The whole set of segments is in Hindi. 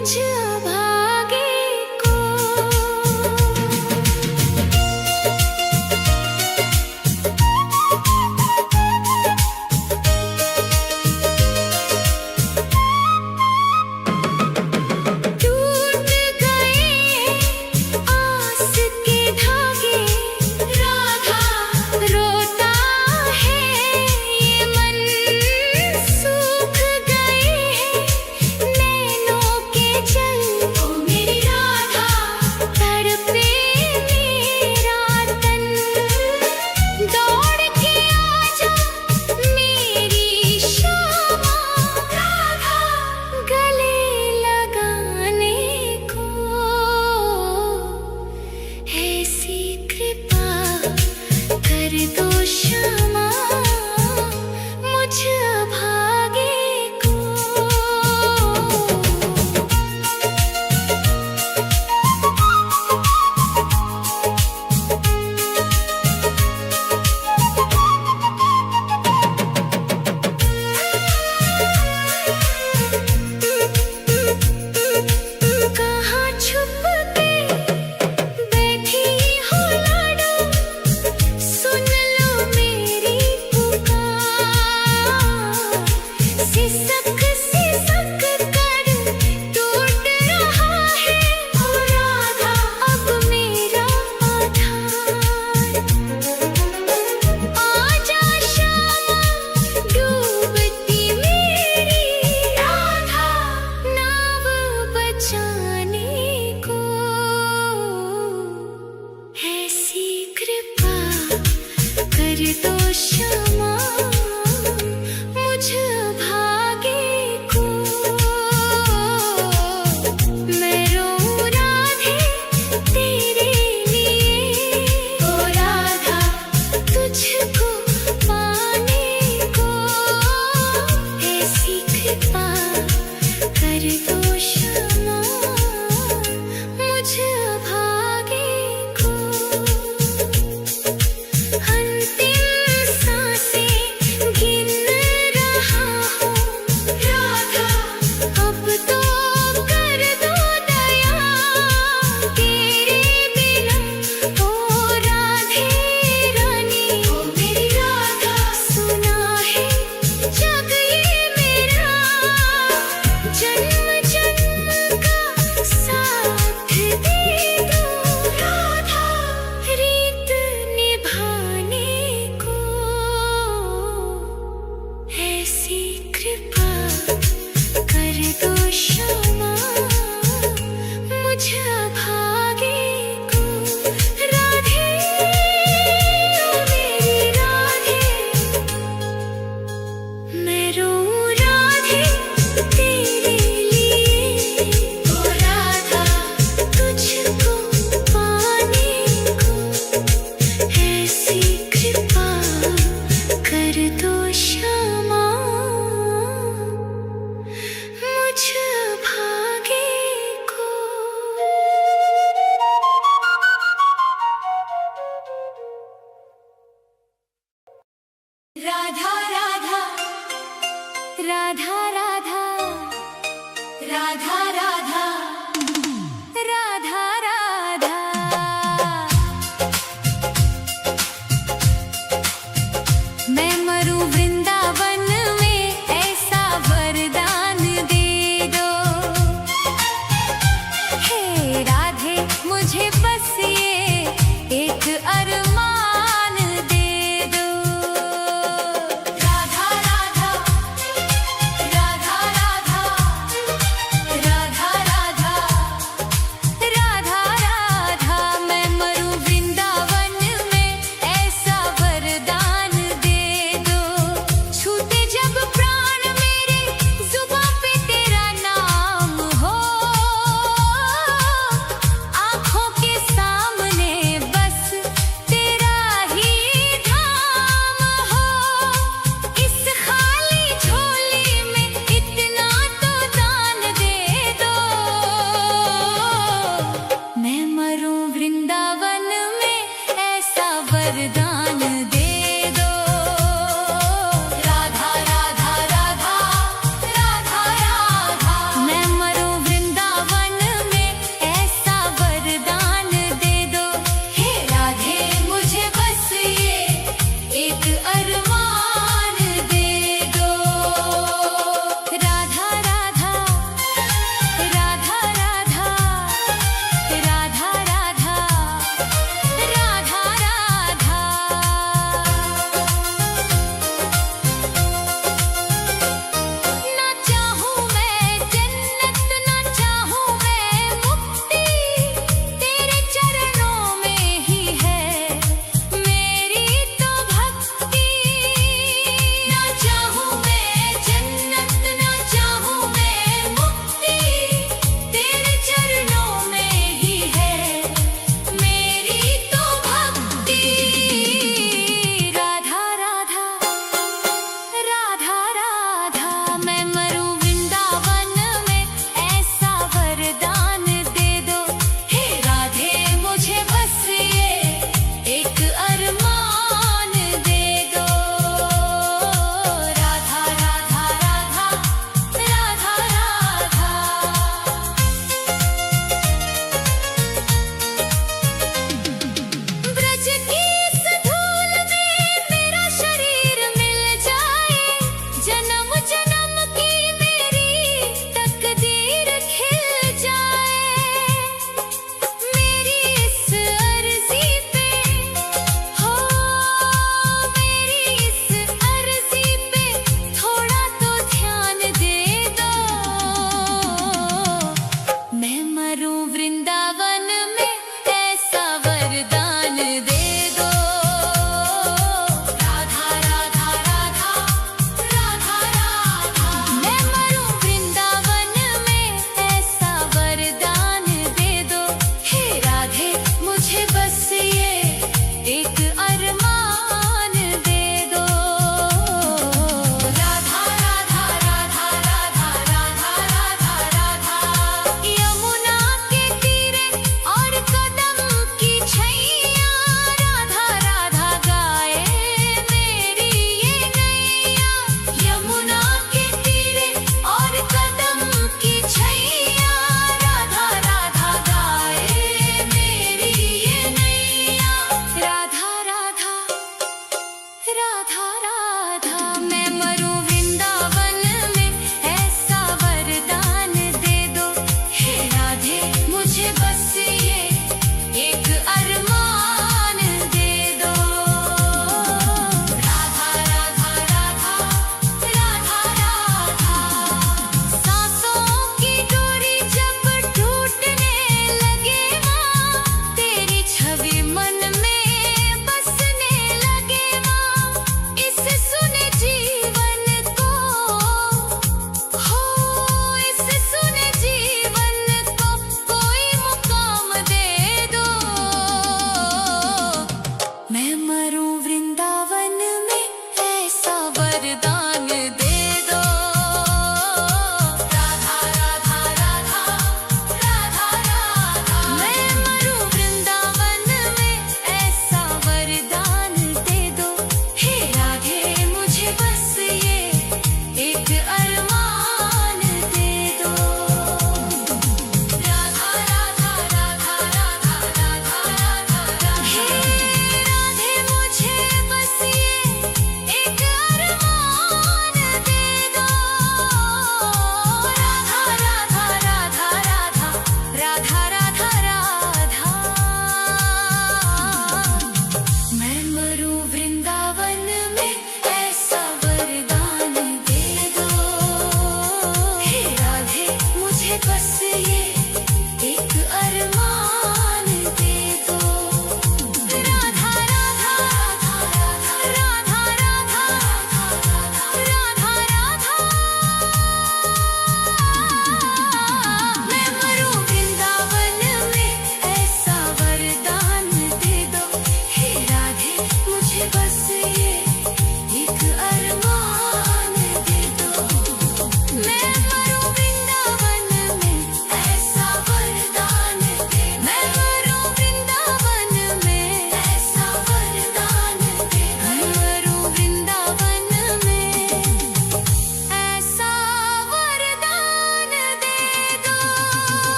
मुझ अभागे को। टूट गए आस के धागे, राधा रोता है ये मन। सूख गए हैं नैनों के जल,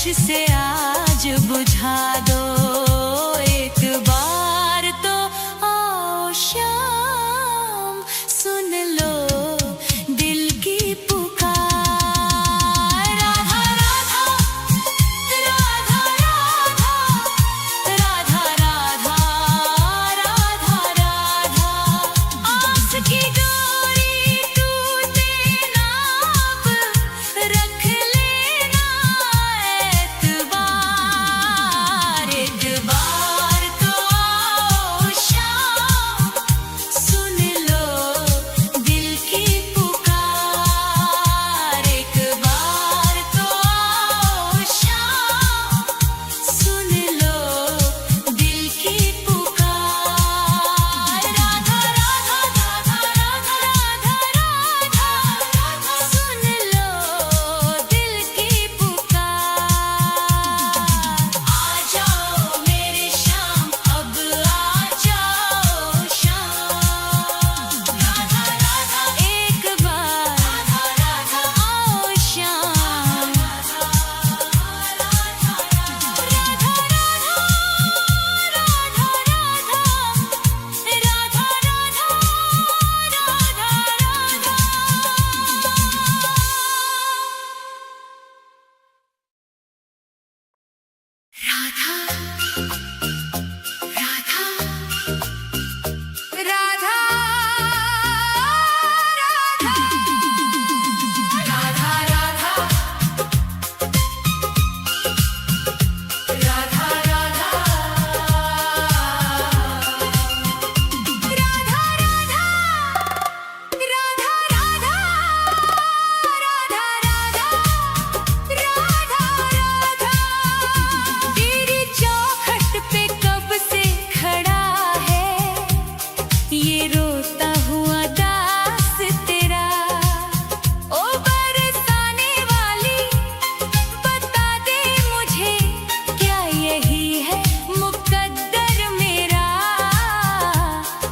होश से आज बुझा दो एक बार तो आओ शाम सुन लो दिल की पुकार राधा राधा राधा राधा राधा राधा राधा आस की डोरी टूटे ना अब रख लेना एतबार एक बार तो आओ शाम सुन लो दिल की पुकार एक बार तो आओ शाम सुन लो दिल की पुकार राधा राधा राधा राधा राधा राधा सुन लो दिल की पुकार आ जाओ मेरे शाम अब आ जाओ शाम राधा राधा एक बार राधा राधा आओ शाम राधा राधा राधा तेरी चौखट पे कब से खड़ा है ये रोता हुआ दास तेरा ओ बरसाने वाली बता दे मुझे क्या यही है मुकद्दर मेरा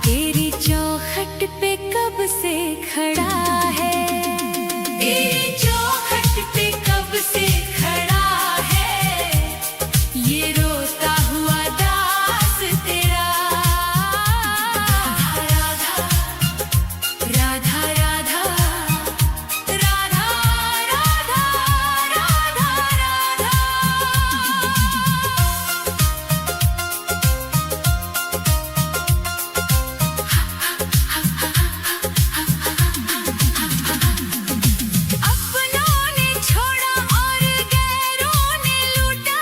तेरी चौखट पे कब से खड़ा है तेरी चौखट पे कब से खड़ा है ये रोता हुआ दास तेरा राधा राधा राधा राधा राधा राधा राधा अपनों ने छोड़ा और गैरों ने लूटा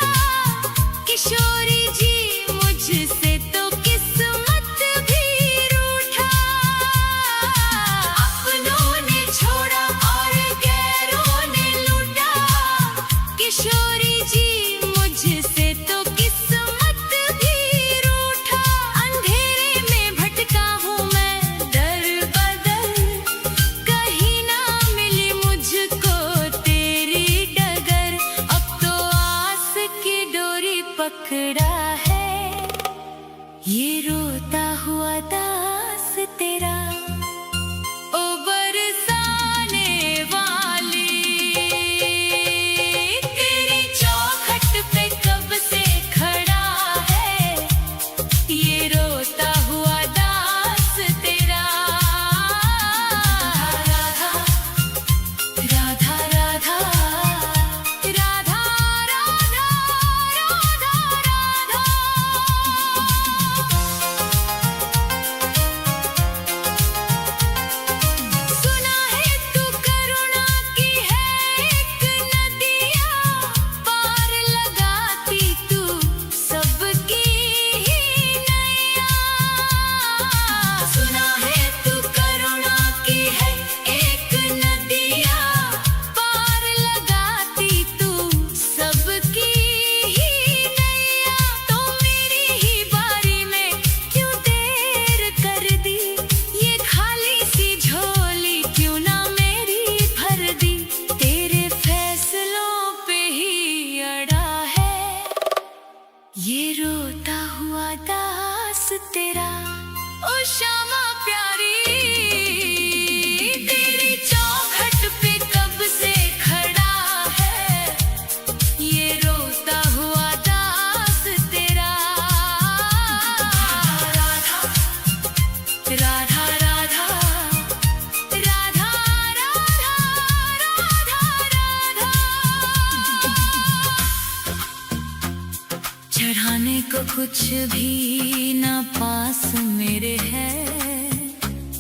किशोरी जी मुझसे तो किस्मत भी रूठा अपनों ने छोड़ा और गैरों ने लूटा किशोरी जी मुझसे तो किस्मत भी रूठा अंधेरे में भटका हूँ मैं दर बदर कहीं ना मिली मुझको तेरी डगर अब तो आस की डोरी पकड़ा है ये रोता हुआ दास तेरा ओ बरसाने वाली तेरी चौखट पे कब से खड़ा है ये रोता हुआ दास तेरा राधा राधा राधा राधा राधा राधा राधा चढ़ाने को कुछ भी ना पास मेरे है,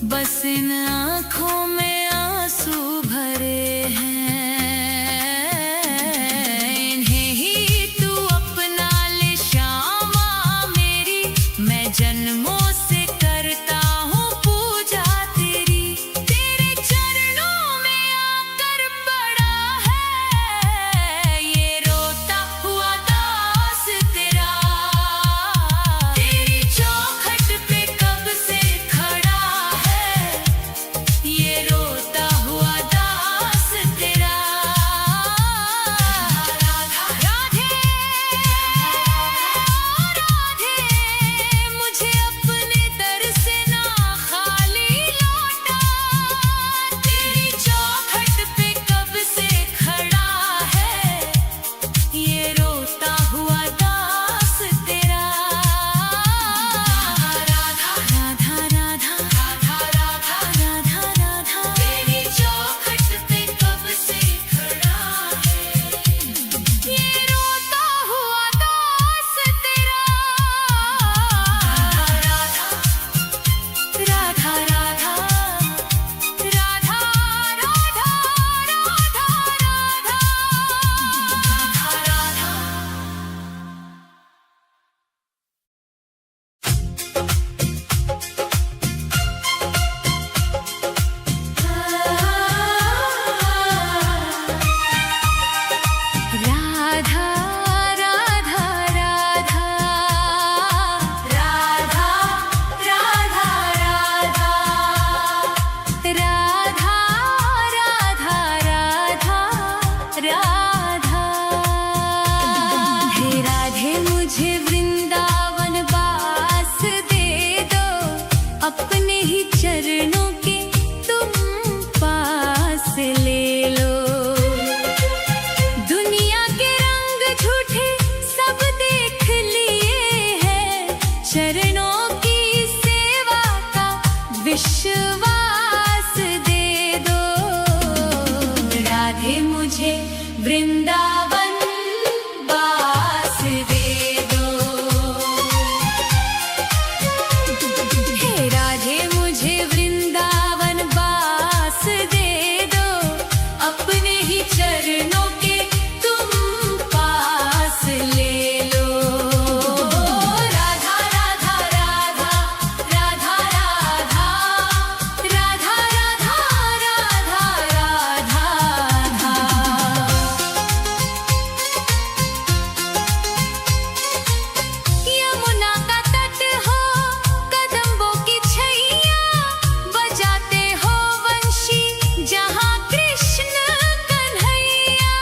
बस इन आँखों में आंसू भरे हैं। इन्हें ही तू अपना ले श्यामा मेरी, मैं जन्मों से करता हूँ पूजा तेरी। तेरे चरणों में आकर पड़ा है ये रोता हुआ दास तेरा। तेरी चौखट पे कब से खड़ा है ये रोता हुआ दास तेरा। राधा राधे राधे, मुझे अपने दर से ना खाली लौटा। तेरी चौखट पे कब से खड़ा है ये रोता हुआ दास तेरा। राधा राधा राधा राधा राधा राधा राधा, तेरी चौखट पे कब से खड़ा है ये रोता हुआ दास तेरा। राधा राधा राधा राधा राधा राधा राधा राधा राधा राधा राधा राधा राधा राधा। हे राधे मुझे वृंदावन वास दे दो, अपने ही चरणों के तुम पास ले लो। दुनिया के रंग झूठे सब देख लिए हैं, चरणों की सेवा का विश्वास दे दो। राधे मुझे वृंदावन वास दे दो। हे राधे मुझे वृंदावन वास दे दो, अपने ही चरणों के तुम पास ले लो। राधा राधा राधा राधा राधा राधा राधा राधा राधा। यमुना का तट हो, कदम्बों की छैया, बजाते हो वंशी जहाँ कृष्ण कन्हैया।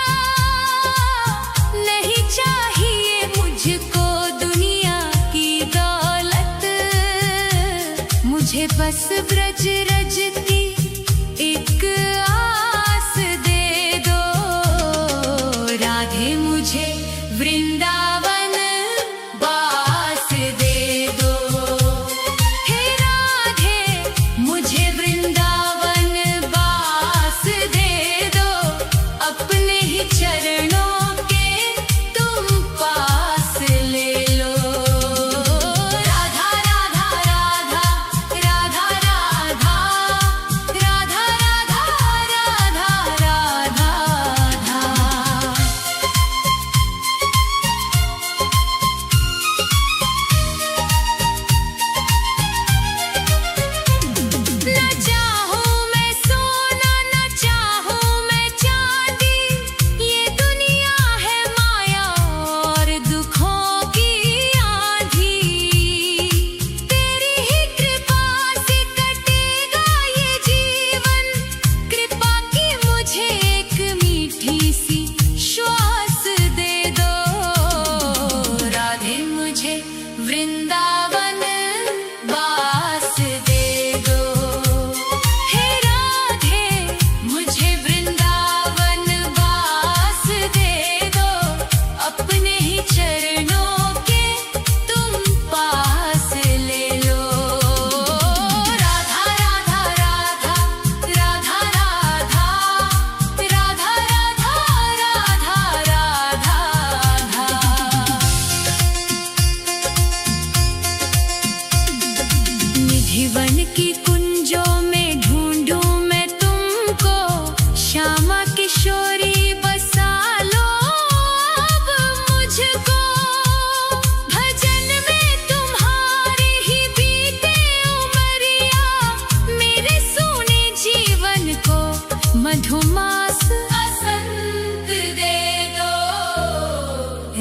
नहीं चाहिए मुझको दुनिया की दौलत, मुझे बस ब्रज रज की एक आस दे दो। राधे मुझे वृंदावन वास दे दो। हे राधे मुझे वृंदावन वास दे दो, अपने ही चरणों के तुम पास ले लो। राधा राधा राधा राधा राधा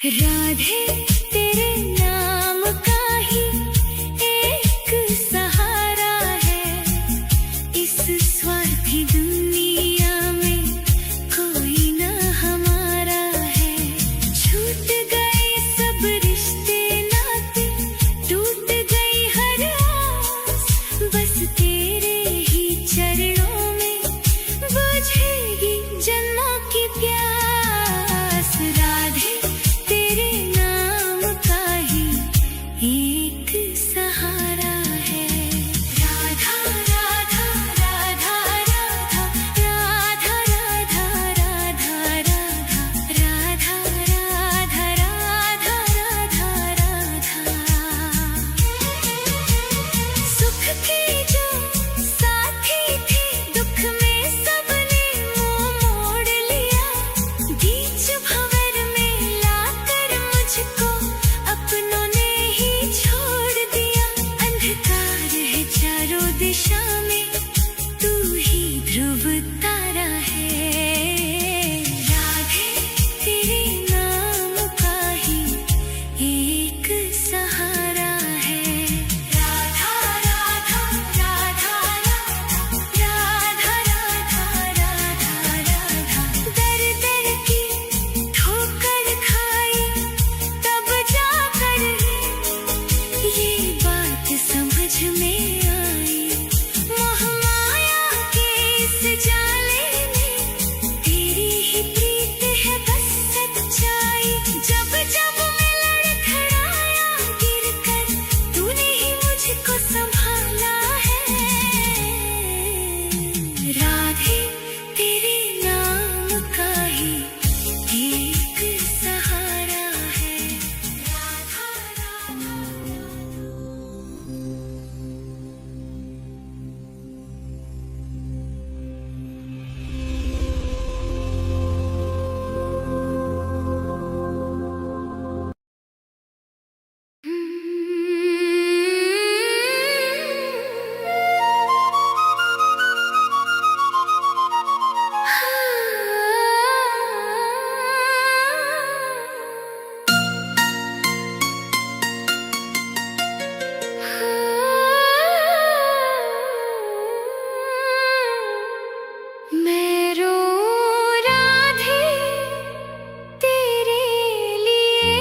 राधे तेरे नाम का ही एक सहारा है, इस स्वार्थी दुनिया में कोई न हमारा है। छूट गए सब रिश्ते नाते, टूट गई हर आस, बस तेरे ही चरणों में बुझेगी जन्मों की प्यास। राधे तेरे नाम का ही एक सहारा है। राधा राधा राधा राधा राधा राधा राधा राधा राधा राधा राधा राधा सुख के जो साथी थे, दुख में सबने मुंह मोड़ लिया। बीच भंवर में लाकर मुझको अपनों ने ही छोड़ दिया। अंधकार है चारों दिशा में, तू ही ध्रुव तारा है। राधे तेरे नाम का ही एक सहारा है। राधा राधा राधा राधा राधा राधा राधा दर दर की ठोकर खाई, तब जाकर ये बात समझ में आई। मोह माया के इस जाले में तेरी ही प्रीत है बस सच्चाई। जब जब मैं लड़खड़ाया गिरकर, तूने ही मुझको संभाला है। राधे तेरे नाम का ही एक सहारा है। राधा राधा मैं रो राधे तेरे लिए,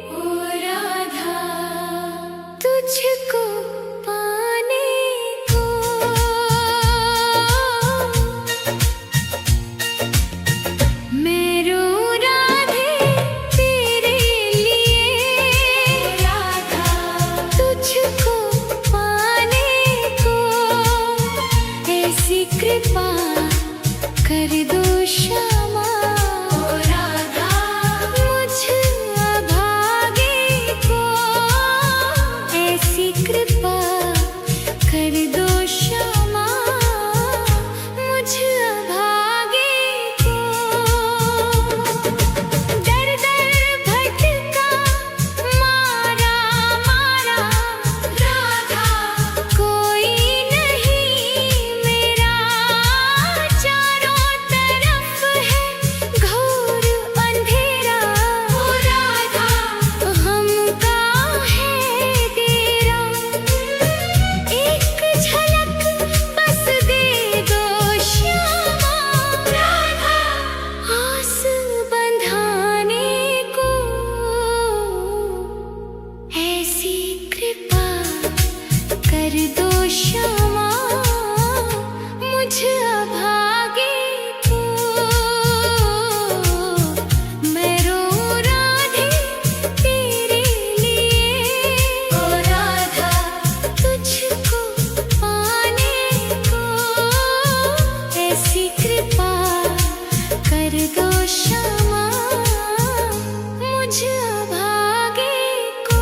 ओ राधा तुझको पाने को। मैं रो राधे तेरे लिए, राधा तुझको पाने को। ऐसी कृपा कर दो श्यामा, ओ राधा मुझ अभागे को। ऐसी कृपा कर दो श्यामा, मुझ अभागे को। दर दर भटका मारा मारा राधा, कोई नहीं मेरा। चारों तरफ है घोर अंधेरा, ओ राधा हमका है डेरा। एक झलक बस दे दो श्यामा, राधा आस बंधाने को। ऐसी कृपा कर दो श्यामा, मुझ अभागे को। मैं रो राधे तेरे लिए, ओ राधा तुझको पाने को। ऐसी कृपा कर दो श्यामा, मुझ अभागे को।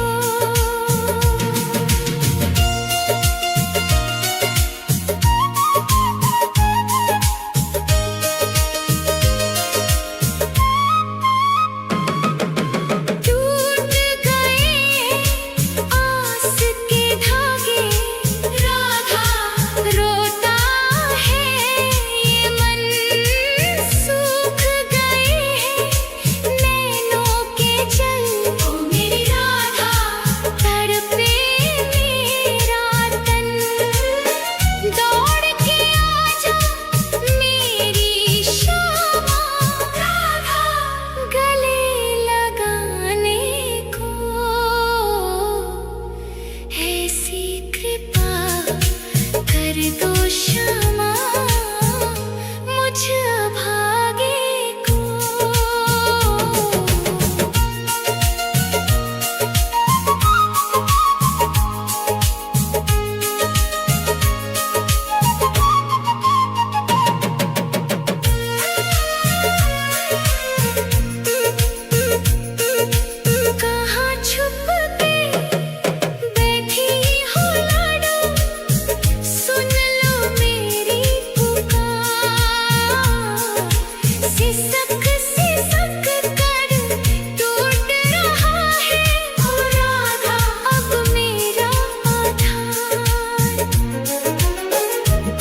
सिसक सिसक कर टूट रहा है ओ राधा अब मेरा आधार।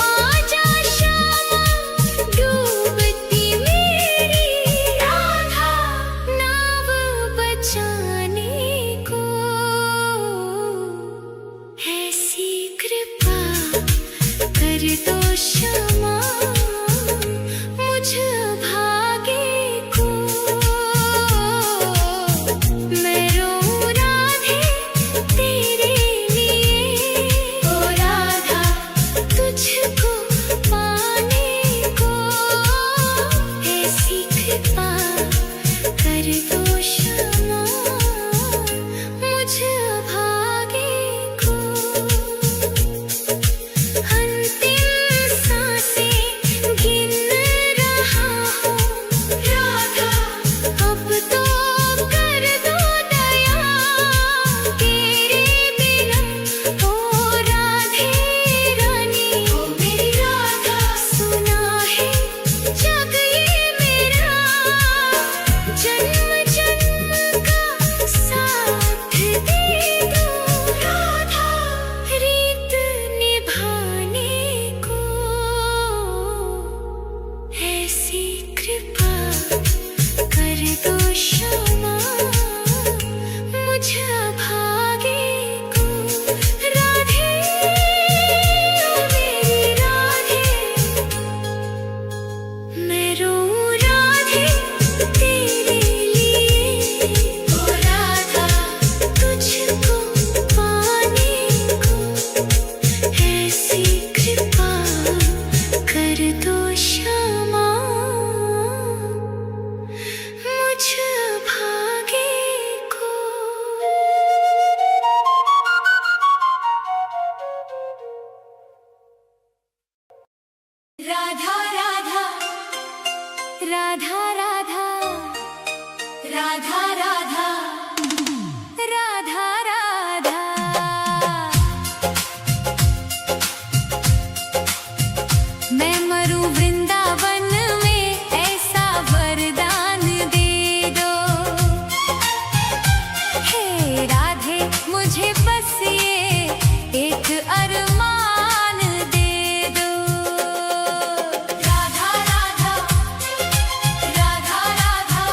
आजा श्यामा डूबती मेरी राधा नाव बचाने को। ऐसी कृपा कर दो क्षमा मुझ भागे को। मैं रोऊं राधे तेरे लिए ओ राधा तुझको पाने को। ऐसी कृपा कर दो क्षमा मुझ भागे को। अंतिम सांसें गिन रहा हूँ राधा अब तो कर दो दया तेरे बिना ओ राधे रानी ओ मेरी राधा। सुना है जग ये मेरा जन्म जन्म का साथ दे दो राधा रीत निभाने को। ऐसी कृपा कर दो क्षमा मुझ भागे को। राधे ओ मेरी राधे मैं रोऊं राधे तेरे लिए ओ राधा तुझको पाने को। ऐसी कृपा कर दो क्षमा मुझ भागे को। राधा राधा राधा राधा राधा राधा राधा राधा। मैं मरूं वृंदावन में ऐसा वरदान दे दो। हे राधे मुझे बस ये एक अरमान दे दो। राधा राधा राधा राधा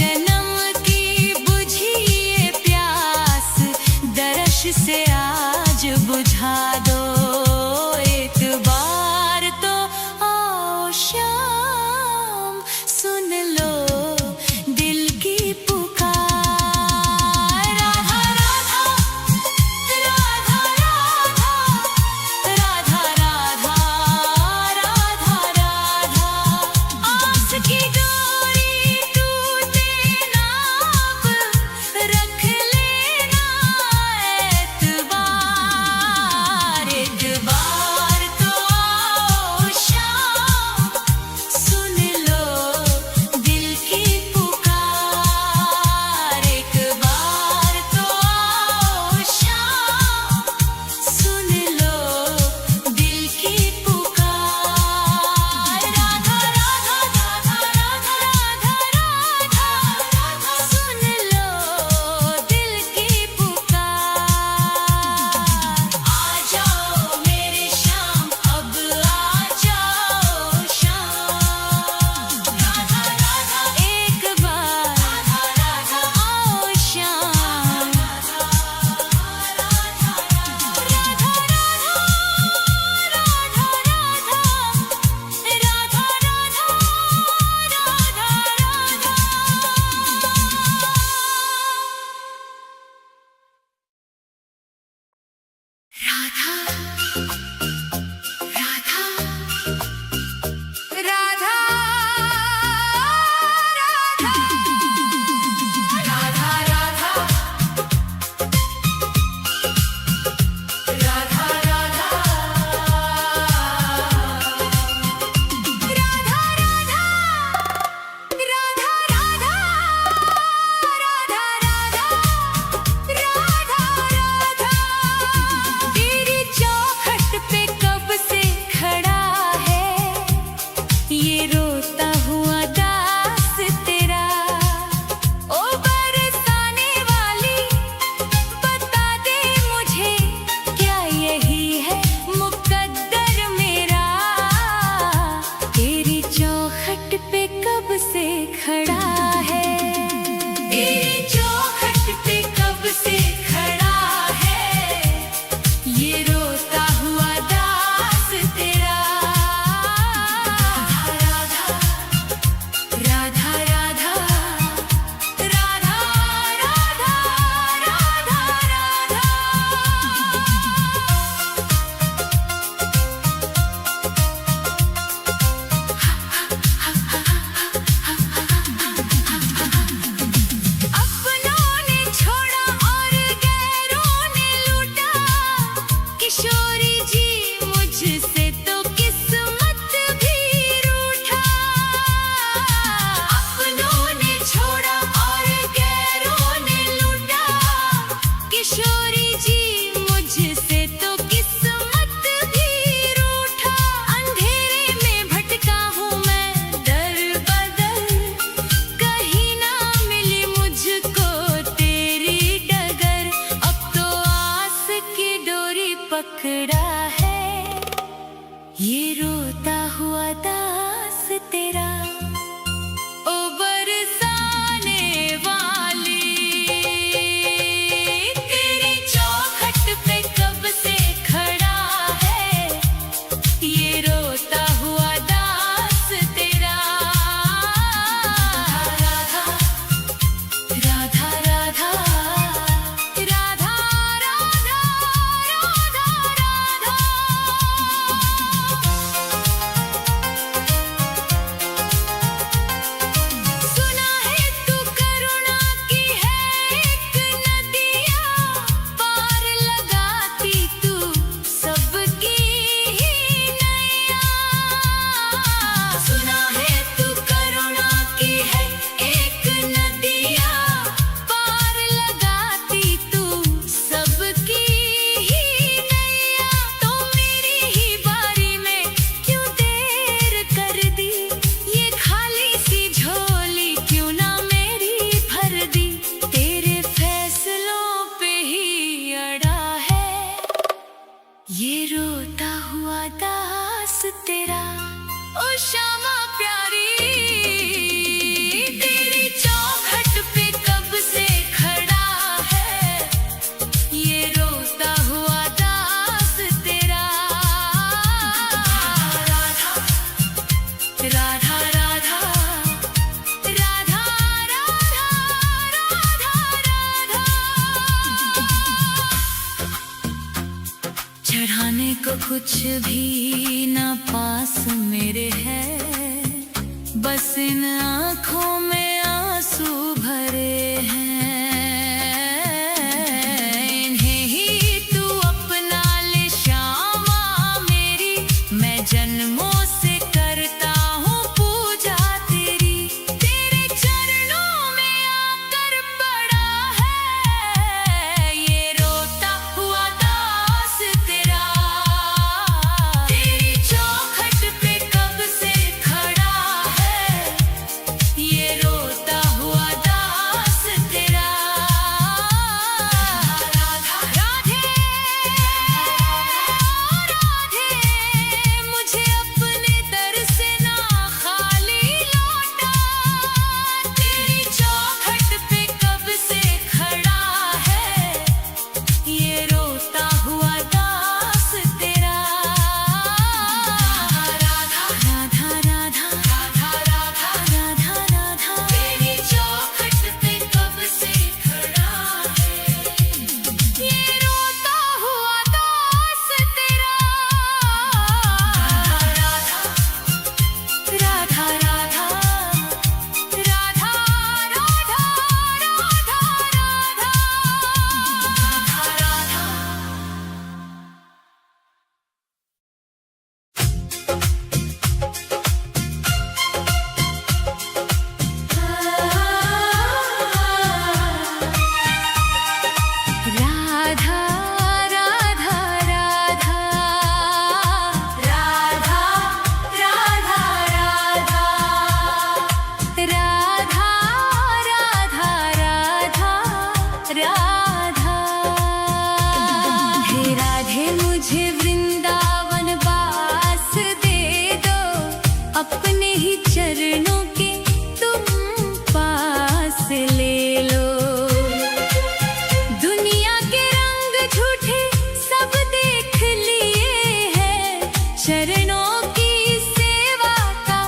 जन्म की बुझी ये प्यास दर्श से आज बुझा दो। एक बार तो आओ शाम, सुन लो दिल की पुकार। राधा राधा राधा राधा राधा राधा राधा। आस की डोरी टूटे ना अब, रख लेना एतबार। एक बार तो आओ शाम, सुन लो दिल की पुकार। एक बार तो आओ शाम, सुन लो दिल की पुकार। राधा राधा राधा राधा राधा राधा, सुन लो दिल की पुकार। आ जाओ मेरे श्याम, अब आ जाओ शाम। राधा राधा एक बार, राधा राधा आओ श्याम। राधा राधा राधा तेरी चौखट पे कब से खड़ा है ये रोता हुआ दास तेरा। ओ बरसाने वाली बता दे मुझे, क्या यही है मुकद्दर मेरा। तेरी चौखट पे कब से खड़ा है, तेरी चौखट पे कब से खड़ा है ये रोता हुआ दास तेरा। राधा राधा राधा राधा राधा राधा राधा। कुछ भी ना पास मेरे है, बस इन आँखों में आंसू भरे हैं। इन्हें ही तू अपना ले श्यामा मेरी, मैं जन्मों से करता हूँ पूजा तेरी। तेरे चरणों में आकर पड़ा है ये रोता हुआ दास तेरा। तेरी चौखट पे कब से खड़ा है ये रोता हुआ दास तेरा। राधा राधे राधे, मुझे अपने दर से ना खाली लौटा। तेरी चौखट पे कब से खड़ा है ये रोता हुआ दास तेरा। राधा राधा राधा राधा राधा राधा राधा, तेरी चौखट पे कब से खड़ा है ये रोता हुआ दास तेरा। राधा राधा राधा राधा राधा राधा राधा राधा राधा राधा राधा राधा राधा राधा। हे राधे मुझे वृंदावन वास दे दो, अपने ही चरणों के तुम पास ले लो। दुनिया के रंग झूठे सब देख लिए हैं, चरणों की सेवा का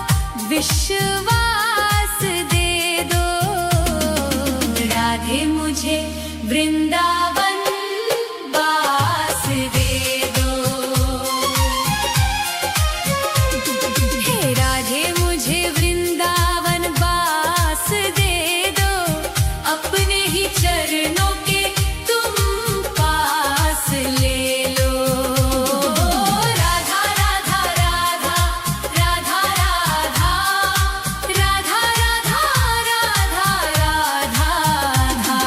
विश्वास दे दो। राधे मुझे वृंदावन वास दे दो। हे राधे मुझे वृंदावन वास दे दो, अपने ही चरणों के तुम पास ले लो। राधा राधा राधा राधा राधा राधा राधा राधा राधा राधा।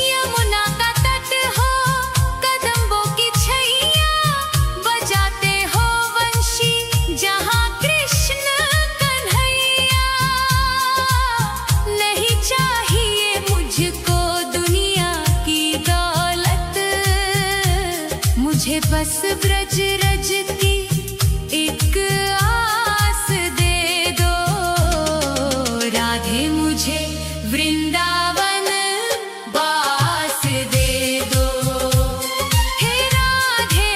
यमुना का तट हो कदम्बों की छैया, बजाते हो वंशी जहाँ कृष्ण कन्हैया। नहीं चाहिए मुझको दुनिया की दौलत, मुझे बस ब्रज रज की एक आस दे दो। राधे मुझे वृंदावन वास दे दो। हे राधे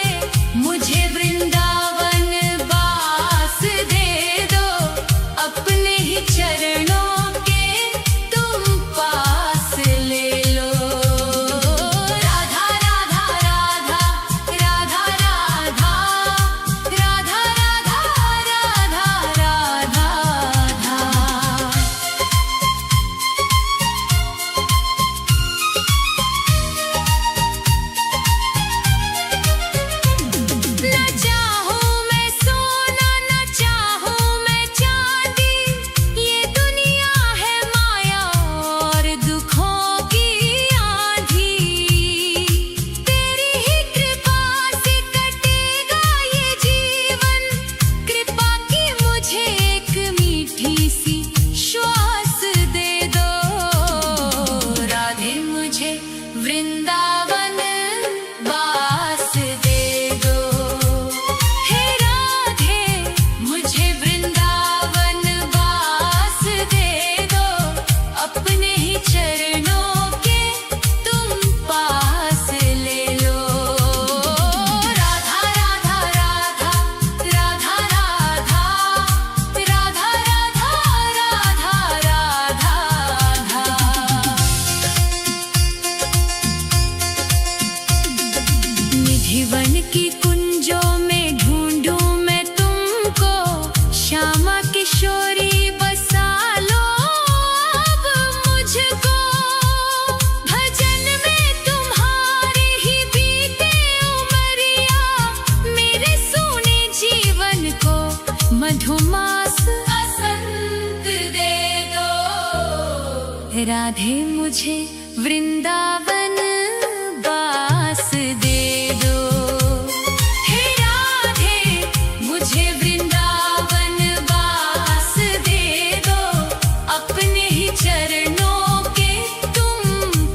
मुझे वृंदावन वास दे दो, अपने ही चरणों के तुम पास ले लो। राधा राधा राधा राधा राधा श्यामा किशोरी बसा लो अब मुझको, भजन में तुम्हारी ही बीते उमरिया, मेरे सोने जीवन को मधुमास बसंत दे दो। राधे मुझे वृंदावन बास दे दो, हे राधे मुझे वृंदावन बास दे दो, अपने ही चरणों के तुम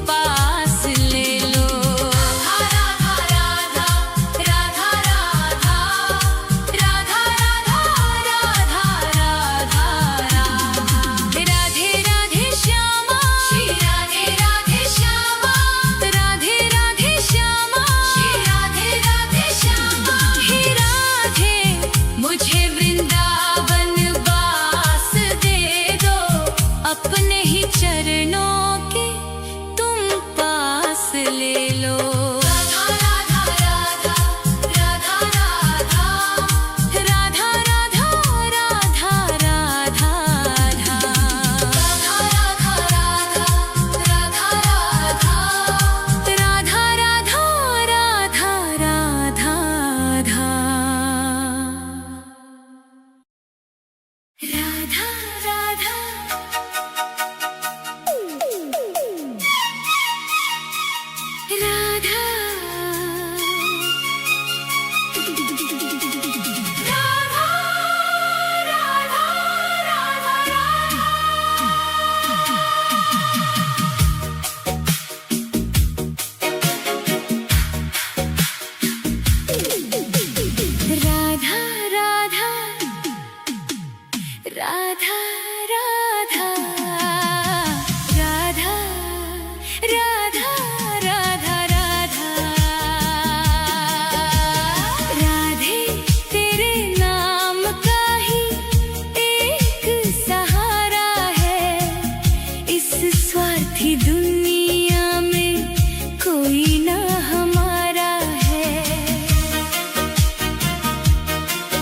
पास ले लो। राधा राधा राधा राधा राधा राधा राधा राधा, राधे राधे श्यामा, श्री राधे राधे श्यामा, राधे राधे श्यामा, श्री राधे राधे श्यामा। हे राधे मुझे वृंदावन बास दे दो, अपने ही चरणों के तुम पास ले लो। राधा राधा राधा राधा राधा राधा राधा राधा राधा राधा राधा राधा राधे तेरे नाम का ही एक सहारा है, इस स्वार्थी दुनिया में कोई ना हमारा है।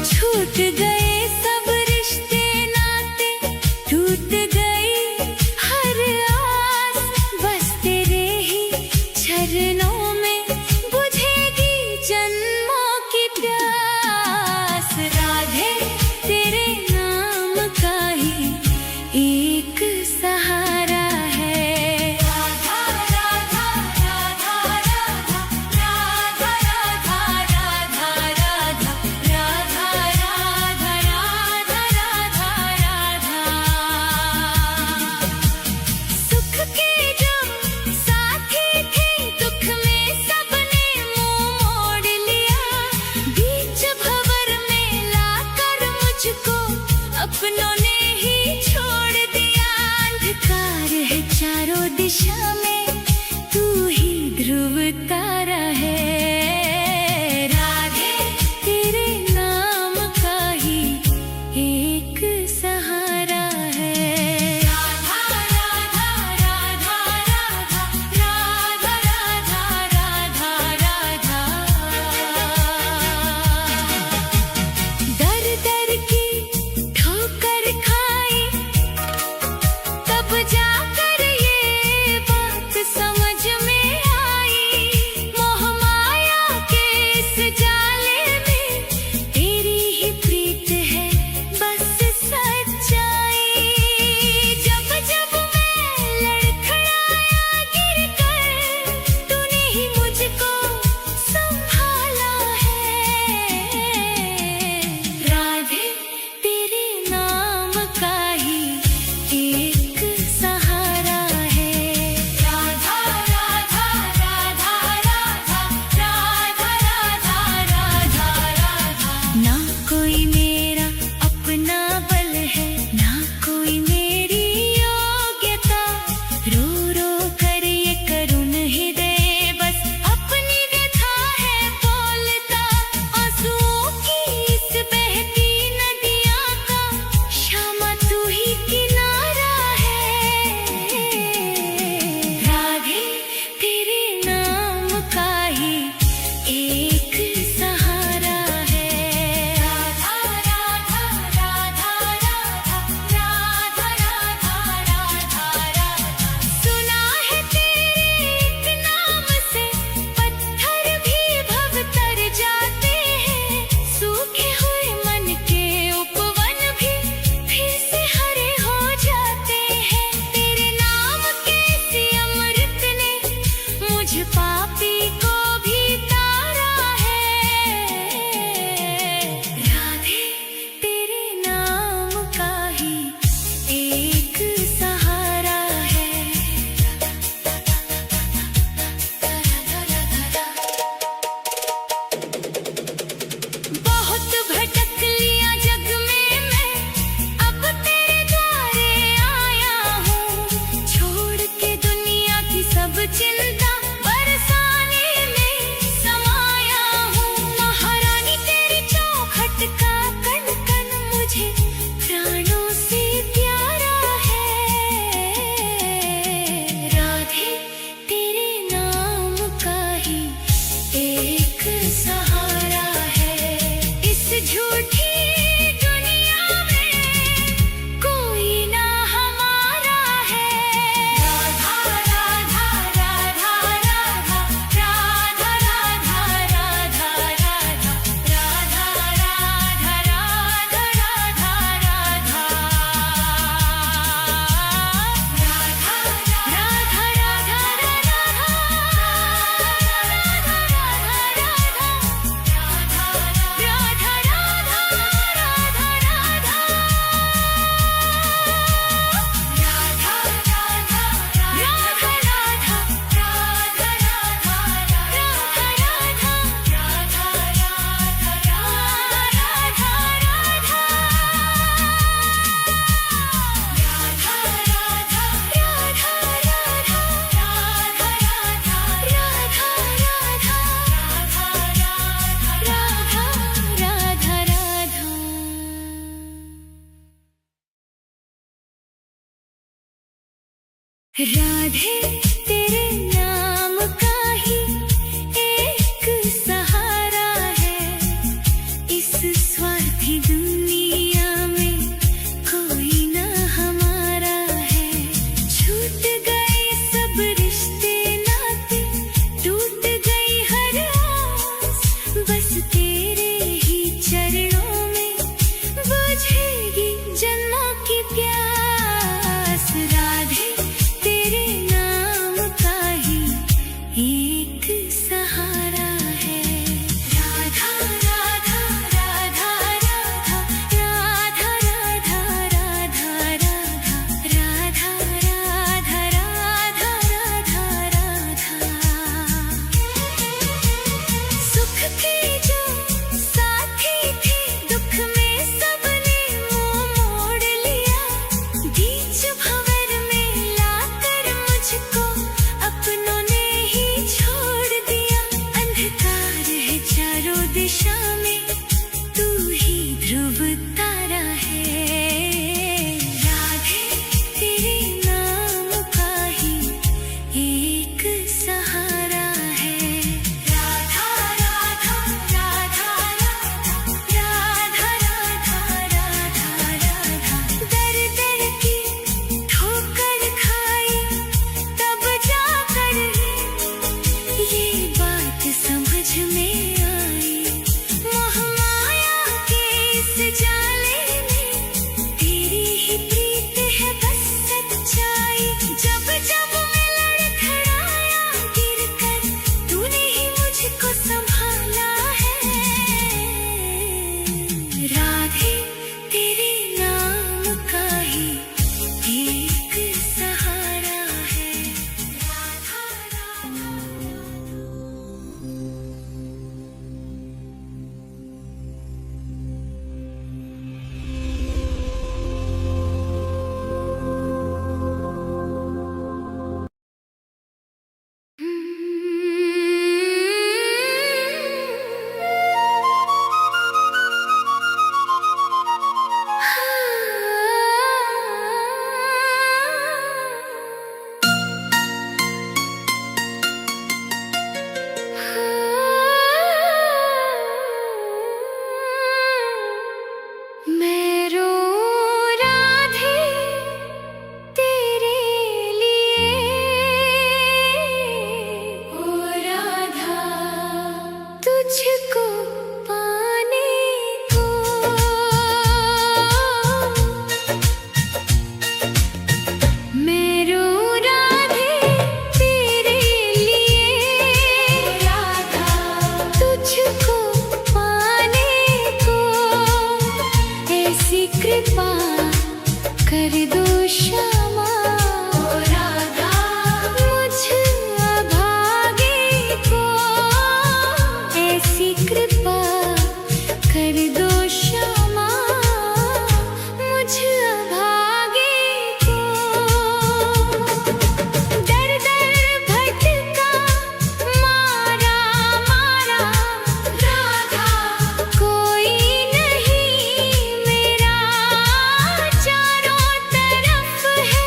छूट गए सब रिश्ते नाते, टूट गई हर आस, बस तेरे ही चरणों में बुझेगी जन्मों की प्यास। राधे तेरे नाम का ही एक सहारा है। राधा राधा राधा राधा राधा राधा राधा राधा राधा राधा राधा राधा। सुख के जो साथी थे, दुख में सबने मुंह मोड़ लिया, बीच भंवर में लाकर मुझको अपनों ने ही छोड़ दिया। अंधकार है चारों दिशा में, तू ही ध्रुव तारा है। राधे तेरे नाम का ही एक सहारा है। राधा राधा राधा राधा राधा राधा राधा राधा। दर दर की ठोकर खाई, तब जाकर ये बात समझ में आई, मोह माया के इस जाले में तेरी ही प्रीत है बस सच राधे तेरे नाम का ही एक सहारा है, इस स्वार्थी दुनिया में कोई ना हमारा है। छूट गए सब रिश्ते नाते, टूट गई हर आस, बस तेरे ही चरणों में बुझेगी जन्मों की प्यास। राधे तेरे नाम का ही एक सहारा है। राधा राधा राधा राधा राधा राधा राधा राधा राधा राधा राधा राधा। सुख के जो साथी थे, दुख में सबने मुंह मोड़ लिया। बीच भंवर में लाकर मुझको अपनों ने ही छोड़ दिया। अंधकार है चारों दिशा में, तू ही ध्रुव तारा है। राधे तेरे नाम का ही एक सहारा है। राधा राधा राधा राधा राधा राधा राधा। दर दर की ठोकर खाई तब जाकर ये बात समझ में आई। मोह माया के इस जाले में तेरी ही प्रीत है बस सच्चाई। जब जब मैं लड़खड़ाया गिरकर, तूने ही मुझको संभाला है। राधे तेरे नाम का ही एक सहारा है। राधा राधा। मैं रो राधे तेरे लिए, ओ राधा तुझको पाने को। मैं रो राधे तेरे लिए, राधा तुझको पाने को। ऐसी कृपा कर दो श्यामा, ओ राधा मुझ अभागे को। ऐसी कृपा कर दो श्यामा, मुझ अभागे को। दर दर भटका मारा मारा राधा, कोई नहीं मेरा चारों तरफ है।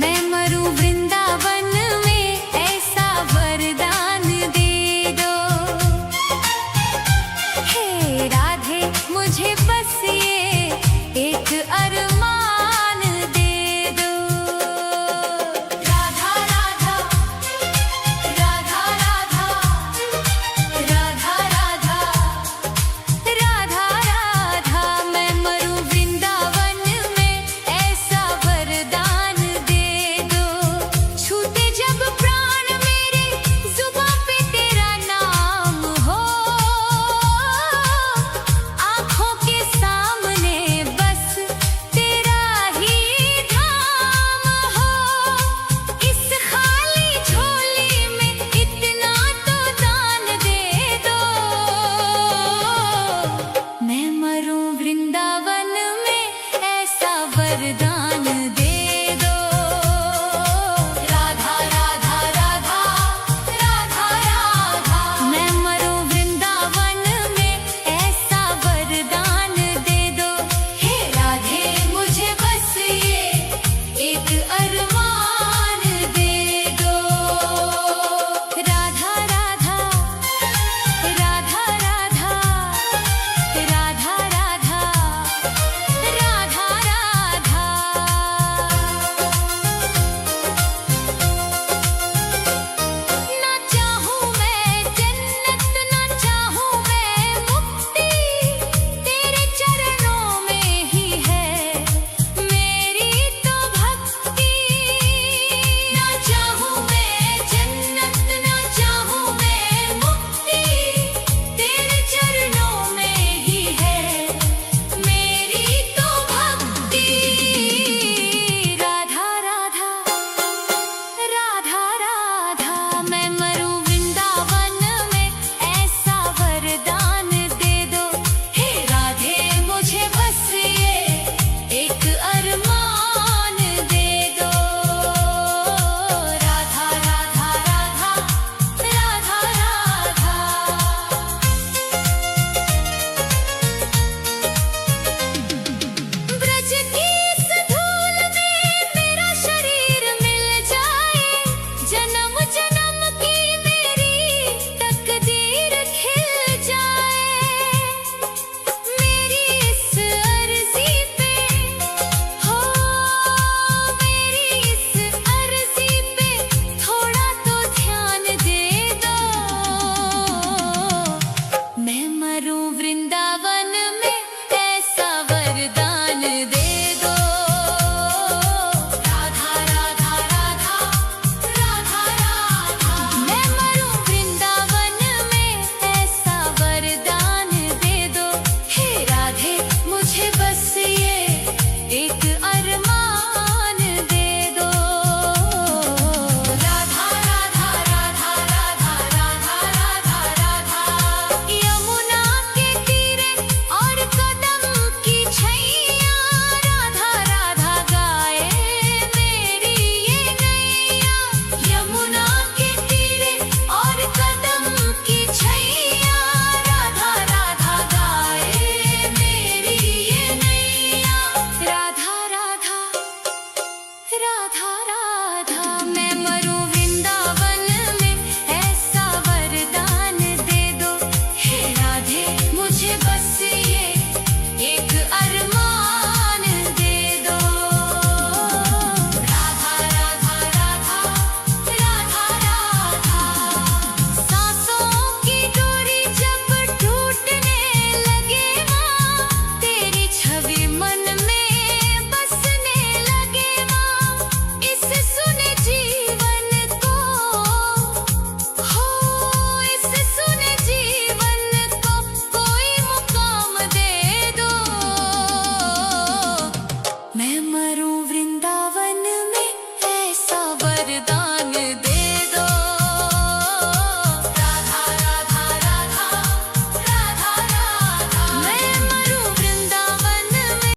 मैं मरूं